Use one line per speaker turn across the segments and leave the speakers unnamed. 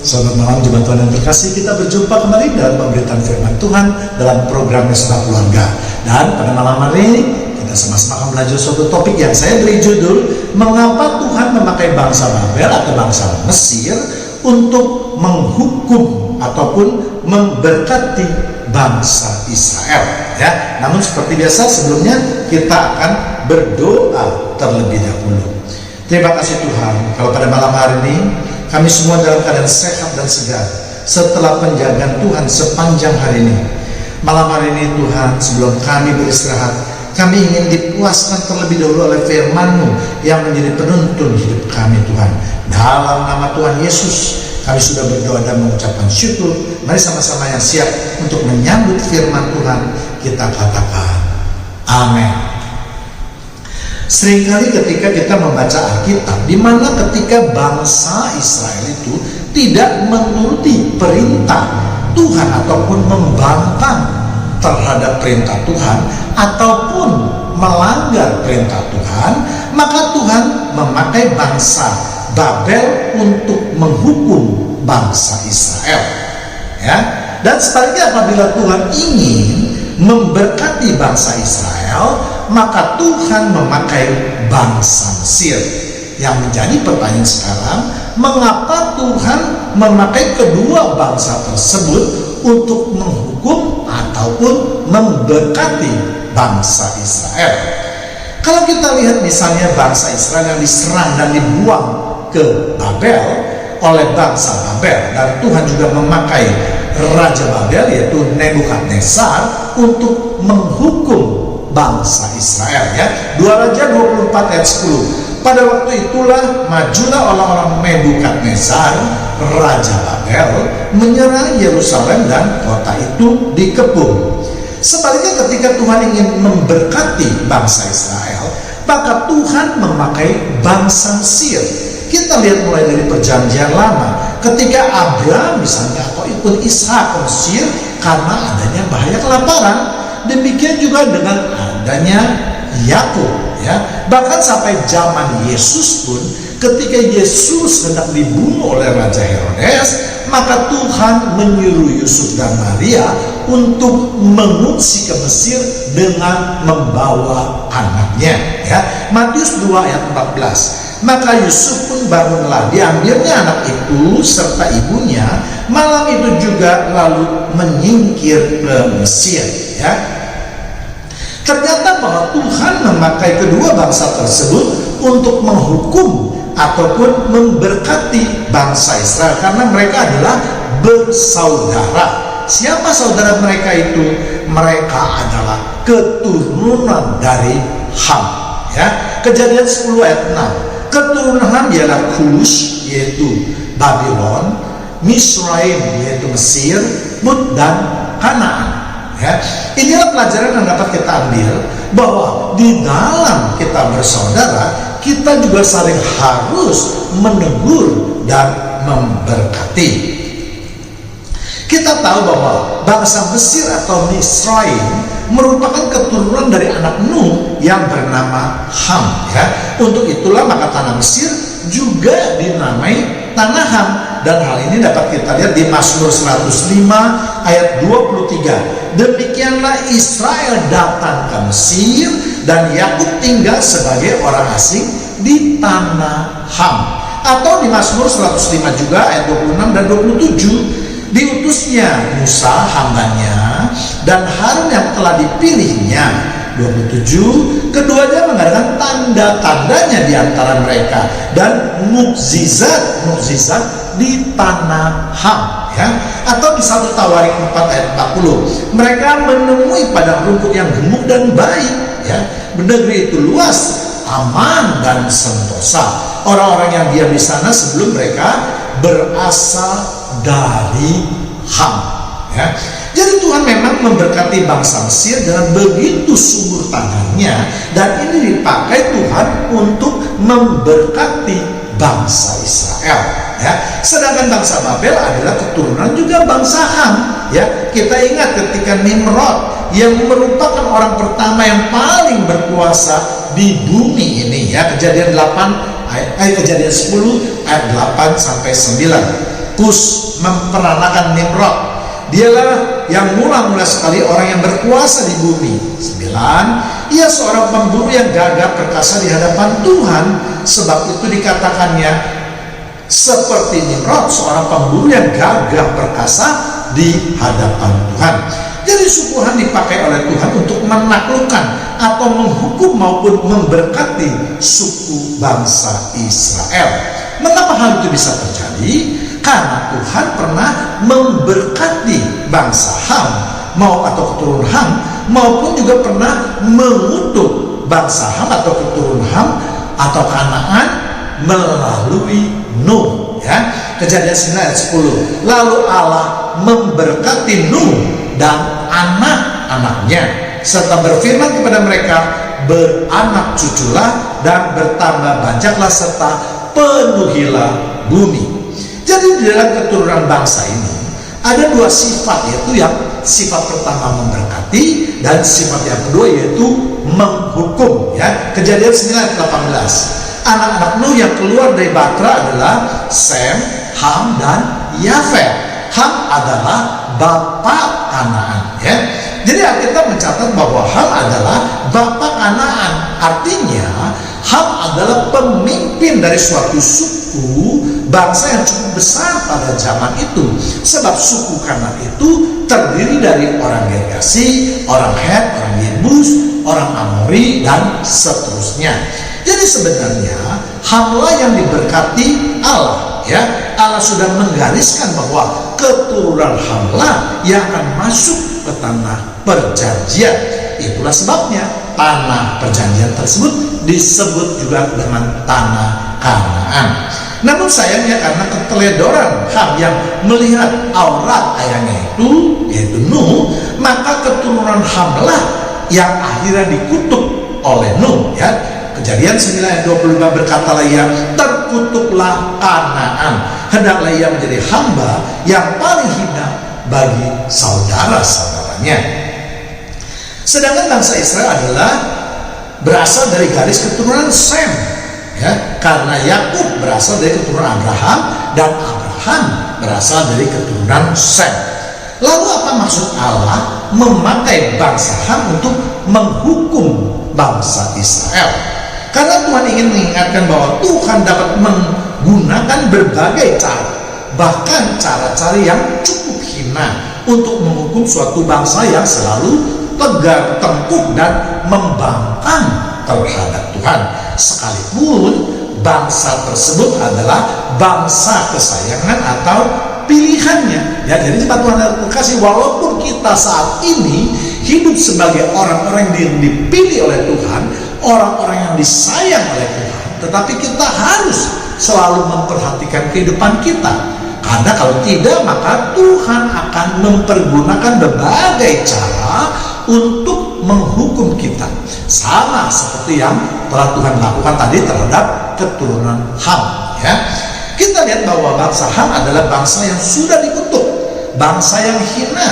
Selamat malam jemaat Tuhan yang terkasih. Kita berjumpa kembali dalam pemberitaan firman Tuhan dalam program Mesbah Keluarga. Dan pada malam hari ini kita sama-sama akan belajar suatu topik yang saya beri judul Mengapa Tuhan memakai bangsa Babel atau bangsa Mesir untuk menghukum ataupun memberkati bangsa Israel. Ya, namun seperti biasa sebelumnya kita akan berdoa terlebih dahulu. Terima kasih Tuhan, kalau pada malam hari ini kami semua dalam keadaan sehat dan segar setelah penjagaan Tuhan sepanjang hari ini. Malam hari ini Tuhan, sebelum kami beristirahat, kami ingin dipuaskan terlebih dahulu oleh firman-Mu yang menjadi penuntun hidup kami Tuhan. Dalam nama Tuhan Yesus kami sudah berdoa dan mengucapkan syukur. Mari sama-sama yang siap untuk menyambut firman Tuhan, kita katakan amin. Seringkali ketika kita membaca Alkitab, di mana ketika bangsa Israel itu tidak menuruti perintah Tuhan ataupun membangkang terhadap perintah Tuhan ataupun melanggar perintah Tuhan, maka Tuhan memakai bangsa Babel untuk menghukum bangsa Israel. Ya, dan sebaliknya apabila Tuhan ingin memberkati bangsa Israel, maka Tuhan memakai bangsa Mesir. Yang menjadi pertanyaan sekarang, mengapa Tuhan memakai kedua bangsa tersebut untuk menghukum ataupun memberkati bangsa Israel? Kalau kita lihat misalnya bangsa Israel yang diserang dan dibuang ke Babel oleh bangsa Babel, dan Tuhan juga memakai Raja Babel yaitu Nebukadnezar untuk menghukum bangsa Israel. Ya, 2 Raja 24 ayat 10. Pada waktu itulah majulah orang-orang Nebukadnezar Raja Babel menyerang Yerusalem dan kota itu dikepung. Sebaliknya ketika Tuhan ingin memberkati bangsa Israel, maka Tuhan memakai bangsa Mesir. Kita lihat mulai dari perjanjian lama, ketika Abraham misalnya atau ikut Ishak ke Mesir karena adanya bahaya kelaparan. Demikian juga dengan adanya Yakub, ya. Bahkan sampai zaman Yesus pun, ketika Yesus hendak dibunuh oleh Raja Herodes, maka Tuhan menyuruh Yusuf dan Maria untuk mengungsi ke Mesir dengan membawa anaknya, ya. Matius 2 ayat 14. Maka Yusuf pun bangunlah, diambilnya anak itu serta ibunya malam itu juga, lalu menyingkir ke Mesir. Ya, ternyata bahwa Tuhan memakai kedua bangsa tersebut untuk menghukum ataupun memberkati bangsa Israel karena mereka adalah bersaudara. Siapa saudara mereka itu? Mereka adalah keturunan dari Ham. Ya, Kejadian 10 ayat 6. Keturunan Ham ialah Kus yaitu Babylon, Misraim yaitu Mesir, Put dan Kanaan. Ya, inilah pelajaran yang dapat kita ambil bahwa di dalam kita bersaudara, kita juga saling harus menegur dan memberkati. Kita tahu bahwa bangsa Mesir atau Misraim merupakan keturunan dari anak Nuh yang bernama Ham. Ya, untuk itulah maka tanah Mesir juga dinamai tanah Ham. Dan hal ini dapat kita lihat di Mazmur 105 ayat 23. Demikianlah Israel datang ke Mesir dan Yakub tinggal sebagai orang asing di tanah Ham. Atau di Mazmur 105 juga ayat 26 dan 27. Diutusnya Musa hambanya dan Harun yang telah dipilihnya. 27. Keduanya mengadakan tanda-tandanya di antara mereka dan mukjizat di tanah Ham. Ya, atau di 1 Tawarik 4 ayat 40. Mereka menemui padang rumput yang gemuk dan baik. Ya, negeri itu luas, aman dan sentosa. Orang-orang yang diam di sana sebelum mereka berasal dari Ham. Ya, jadi Tuhan memang memberkati bangsa Mesir dengan begitu subur tanahnya, dan ini dipakai Tuhan untuk memberkati bangsa Israel. Ya, sedangkan bangsa Babel adalah keturunan juga bangsa Ham. Ya, kita ingat ketika Nimrod yang merupakan orang pertama yang paling berkuasa di bumi ini, ya, Kejadian 10 ayat 8 sampai 9. Kus memperanakan Nimrod. Dialah yang mula-mula sekali orang yang berkuasa di bumi. 9. Ia seorang pemburu yang gagah perkasa di hadapan Tuhan. Sebab itu dikatakannya seperti Nimrod, seorang pemburu yang gagah perkasa di hadapan Tuhan. Jadi suku Ham dipakai oleh Tuhan untuk menaklukkan atau menghukum maupun memberkati suku bangsa Israel. Mengapa hal itu bisa terjadi? Karena Tuhan pernah memberkati bangsa Ham atau keturunan Ham, maupun juga pernah mengutuk bangsa Ham atau keturunan Ham atau Kanaan melalui Nuh. Ya, Kejadian 9 ayat 10. Lalu Allah memberkati Nuh dan anak-anaknya, serta berfirman kepada mereka, beranak cuculah dan bertambah banjaklah serta penuhilah bumi. Jadi di dalam keturunan bangsa ini ada dua sifat, yaitu yang sifat pertama memberkati dan sifat yang kedua yaitu menghukum. Ya, Kejadian 9 ayat 18. Anak-anak Nuh yang keluar dari Batra adalah Sem, Ham, dan Yafet. Ham adalah bapak Kanaan. Ya. Jadi Alkitab mencatat bahwa Ham adalah bapak Kanaan. Artinya Ham adalah pemimpin dari suatu suku bangsa yang cukup besar pada zaman itu. Sebab suku Kanaan itu terdiri dari orang Gergasi, orang Het, orang Yebus, orang Amori, dan seterusnya. Jadi sebenarnya Hamlah yang diberkati Allah. Ya, Allah sudah menggariskan bahwa keturunan Hamlah yang akan masuk ke tanah perjanjian. Itulah sebabnya tanah perjanjian tersebut disebut juga dengan tanah Kanaan. Namun sayangnya karena keteledoran Ham yang melihat aurat ayahnya itu, yaitu Nuh, maka keturunan Hamlah yang akhirnya dikutuk oleh Nuh. Ya, Kejadian 9 ayat 25 berkatalah ia, terkutuklah Kanaan, hendaklah ia menjadi hamba yang paling hina bagi saudara-saudaranya. Sedangkan bangsa Israel adalah berasal dari garis keturunan Sem. Ya, karena Yakub berasal dari keturunan Abraham dan Abraham berasal dari keturunan Sem. Lalu apa maksud Allah memakai bangsa Ham untuk menghukum bangsa Israel? Karena Tuhan ingin mengingatkan bahwa Tuhan dapat menggunakan berbagai cara, bahkan cara-cara yang cukup hina untuk menghukum suatu bangsa yang selalu tegar tengkuk dan membangkang terhadap Tuhan, sekalipun bangsa tersebut adalah bangsa kesayangan atau pilihannya. Ya, jadi Tuhan terkasih, walaupun kita saat ini hidup sebagai orang-orang yang dipilih oleh Tuhan, orang-orang yang disayang oleh Tuhan, tetapi kita harus selalu memperhatikan kehidupan kita. Karena kalau tidak, maka Tuhan akan mempergunakan berbagai cara untuk menghukum kita, sama seperti yang telah Tuhan lakukan tadi terhadap keturunan Ham. Ya, kita lihat bahwa bangsa Ham adalah bangsa yang sudah dikutuk, bangsa yang hina,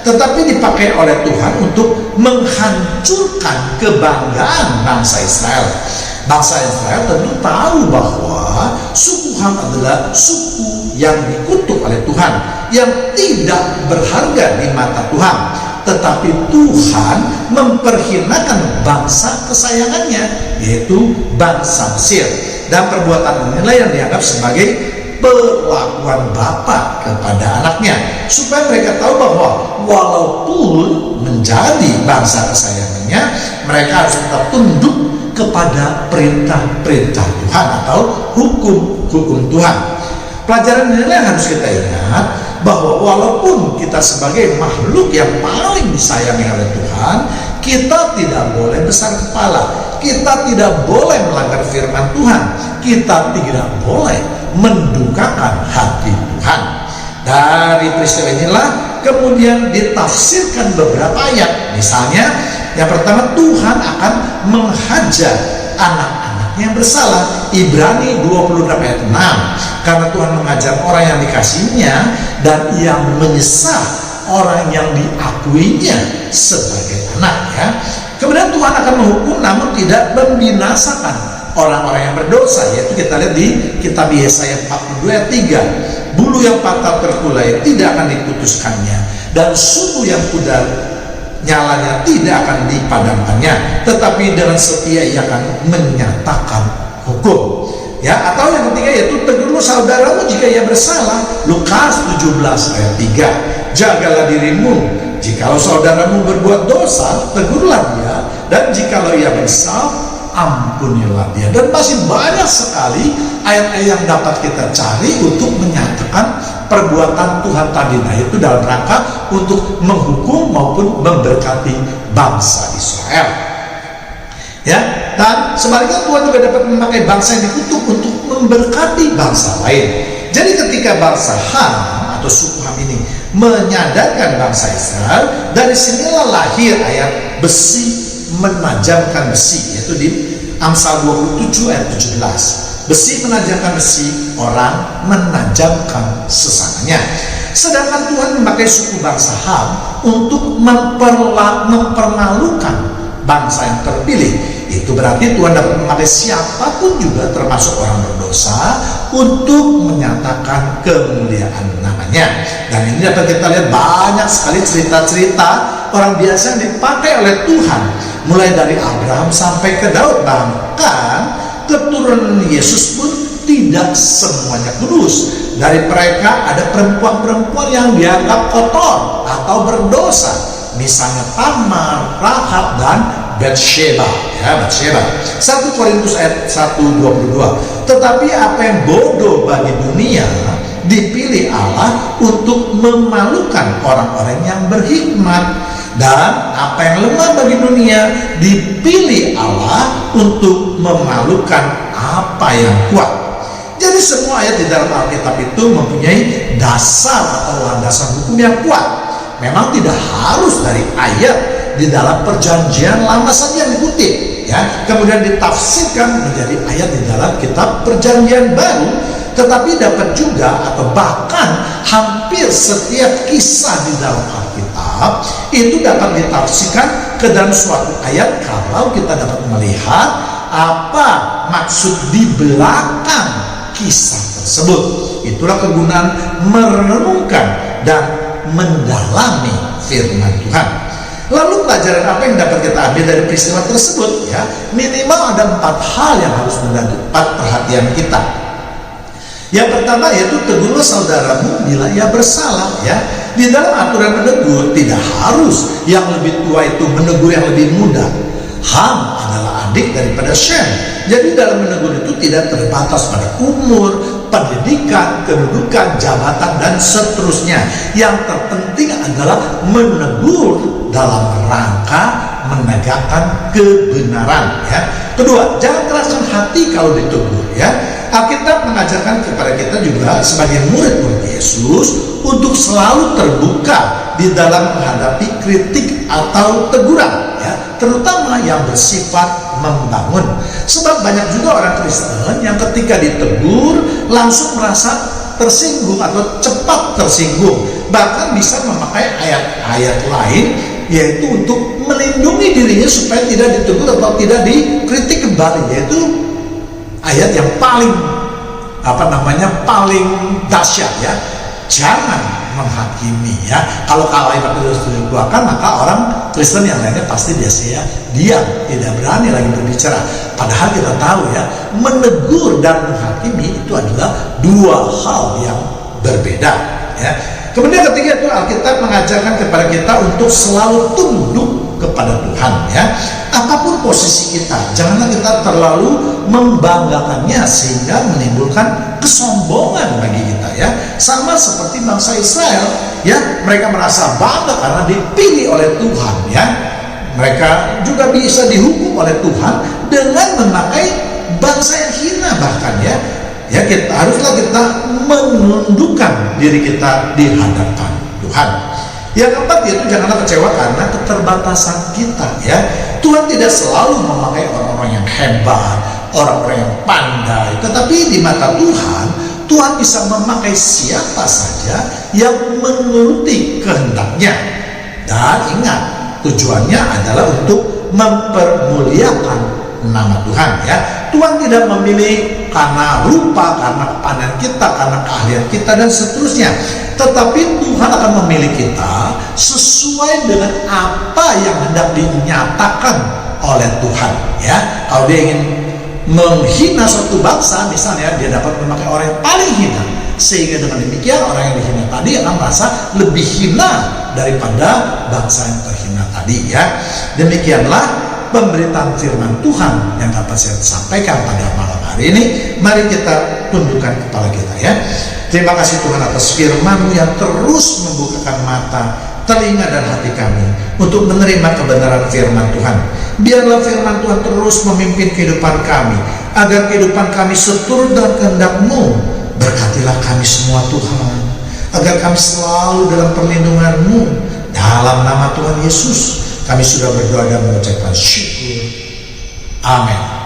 tetapi dipakai oleh Tuhan untuk menghancurkan kebanggaan bangsa Israel. Bangsa Israel tentu tahu bahwa suku Ham adalah suku yang dikutuk oleh Tuhan, yang tidak berharga di mata Tuhan. Tetapi Tuhan memperhinakan bangsa kesayangannya, yaitu bangsa Mesir. Dan perbuatan inilah yang dianggap sebagai perlakuan bapa kepada anaknya, supaya mereka tahu bahwa walaupun menjadi bangsa kesayangannya, mereka harus tetap tunduk kepada perintah-perintah Tuhan atau hukum-hukum Tuhan. Pelajaran inilah yang harus kita ingat, bahwa walaupun kita sebagai makhluk yang paling disayangi oleh Tuhan, kita tidak boleh besar kepala, kita tidak boleh melanggar firman Tuhan, kita tidak boleh mendukakan hati Tuhan. Dari peristiwa inilah kemudian ditafsirkan beberapa ayat. Misalnya yang pertama, Tuhan akan menghajar anak-anak yang bersalah. Ibrani 26 ayat 6. Karena Tuhan mengajar orang yang dikasihinya dan yang menyesal orang yang diakuinya sebagai anak. Ya, kemudian Tuhan akan menghukum namun tidak membinasakan orang-orang yang berdosa, yaitu kita lihat di kitab Yesaya 42 ayat 3. bulu yang patah terkulai tidak akan diputuskannya, dan sumbu yang pudar nyalanya tidak akan dipadamkannya, tetapi dengan setia ia akan menyatakan hukum. Ya, atau yang ketiga yaitu tegurlah saudaramu jika ia bersalah. Lukas 17 ayat 3. Jagalah dirimu, jikalau saudaramu berbuat dosa, tegurlah dia, dan jikalau ia bersalah, ampunilah dia. Dan masih banyak sekali ayat-ayat yang dapat kita cari untuk menyatakan perbuatan Tuhan tadi. Nah, itu dalam rangka untuk menghukum maupun memberkati bangsa Israel. Ya, dan sebaliknya Tuhan juga dapat memakai bangsa yang dikutuk untuk memberkati bangsa lain. Jadi ketika bangsa Ham atau suku Ham ini menyadarkan bangsa Israel, dari sinilah lahir ayat besi menajamkan besi, yaitu di Amsal 27 ayat 17. Besi menajamkan besi, orang menajamkan sesamanya. Sedangkan Tuhan memakai suku bangsa Ham untuk mempermalukan bangsa yang terpilih. Itu berarti Tuhan dapat memakai siapapun juga, termasuk orang berdosa, untuk menyatakan kemuliaan namanya. Dan ini dapat kita lihat banyak sekali cerita-cerita orang biasa yang dipakai oleh Tuhan, mulai dari Abraham sampai ke Daud. Bahkan keturunan Yesus pun tidak semuanya kudus. Dari mereka ada perempuan-perempuan yang dianggap kotor atau berdosa, misalnya Tamar, Rahab, dan Batsheba. Ya, Batsheba. 1 Korintus ayat 1:22. Tetapi apa yang bodoh bagi dunia dipilih Allah untuk memalukan orang-orang yang berhikmat, dan apa yang lemah bagi dunia dipilih Allah untuk memalukan apa yang kuat. Jadi semua ayat di dalam Alkitab itu mempunyai dasar atau landasan hukum yang kuat. Memang tidak harus dari ayat di dalam Perjanjian Lama saja yang dikutip, ya, kemudian ditafsirkan menjadi ayat di dalam kitab Perjanjian Baru, tetapi dapat juga atau bahkan hampir setiap kisah di dalam Alkitab itu dapat ditafsirkan ke dalam suatu ayat kalau kita dapat melihat apa maksud di belakang kisah tersebut. Itulah kegunaan merenungkan dan mendalami firman Tuhan. Lalu pelajaran apa yang dapat kita ambil dari peristiwa tersebut? Ya, minimal ada 4 hal yang harus mendapat perhatian kita. Yang pertama yaitu tegurlah saudaramu bila ia bersalah. Ya, di dalam aturan menegur tidak harus yang lebih tua itu menegur yang lebih muda. Ham adalah adik daripada Shem. Jadi dalam menegur itu tidak terbatas pada umur, pendidikan, kedudukan, jabatan, dan seterusnya. Yang terpenting adalah menegur dalam rangka menegakkan kebenaran. Ya. Kedua, jangan keraskan hati kalau ditegur. Ya. Alkitab mengajarkan kepada kita juga sebagai murid-murid Yesus untuk selalu terbuka di dalam menghadapi kritik atau teguran, ya, terutama yang bersifat membangun. Sebab banyak juga orang Kristen yang ketika ditegur langsung merasa tersinggung atau cepat tersinggung, bahkan bisa memakai ayat-ayat lain yaitu untuk melindungi dirinya supaya tidak ditegur atau tidak dikritik kembali, yaitu ayat yang paling paling dahsyat, ya, jangan menghakimi. Ya, kalau ayat itu dikeluarkan maka orang Kristen yang lainnya pasti biasanya diam, tidak berani lagi berbicara. Padahal kita tahu, ya, menegur dan menghakimi itu adalah 2 hal yang berbeda. Ya. Kemudian ketiga itu Alkitab mengajarkan kepada kita untuk selalu tunduk kepada Tuhan. Ya, apapun posisi kita, janganlah kita terlalu membanggakannya sehingga menimbulkan kesombongan bagi kita. Ya, sama seperti bangsa Israel. Ya, mereka merasa bangga karena dipilih oleh Tuhan. Ya, mereka juga bisa dihukum oleh Tuhan dengan memakai bangsa yang hina bahkan. Ya, haruslah kita menundukkan diri kita di hadapan Tuhan. Yang keempat yaitu janganlah kecewa karena keterbatasan kita. Ya, Tuhan tidak selalu memakai orang-orang yang hebat, orang-orang yang pandai, tetapi di mata Tuhan bisa memakai siapa saja yang menuruti kehendaknya. Dan ingat, tujuannya adalah untuk mempermuliakan nama Tuhan ya. Tuhan tidak memilih karena rupa, karena kepandaian kita, karena keahlian kita dan seterusnya. Tetapi Tuhan akan memilih kita sesuai dengan apa yang hendak dinyatakan oleh Tuhan ya. Kalau dia ingin menghina suatu bangsa, misalnya dia dapat memakai orang yang paling hina, sehingga dengan demikian orang yang dihina tadi akan merasa lebih hina daripada bangsa yang terhina tadi ya. Demikianlah pemberitaan firman Tuhan yang dapat saya sampaikan pada malam hari ini. Mari kita tundukkan kepala kita ya. Terima kasih Tuhan atas firman-Mu yang terus membukakan mata, telinga dan hati kami untuk menerima kebenaran firman Tuhan. Biarlah firman Tuhan terus memimpin kehidupan kami, agar kehidupan kami seturut dengan kehendak-Mu. Berkatilah kami semua Tuhan, agar kami selalu dalam perlindungan-Mu. Dalam nama Tuhan Yesus kami sudah berdoa dan mengucapkan syukur. Amin.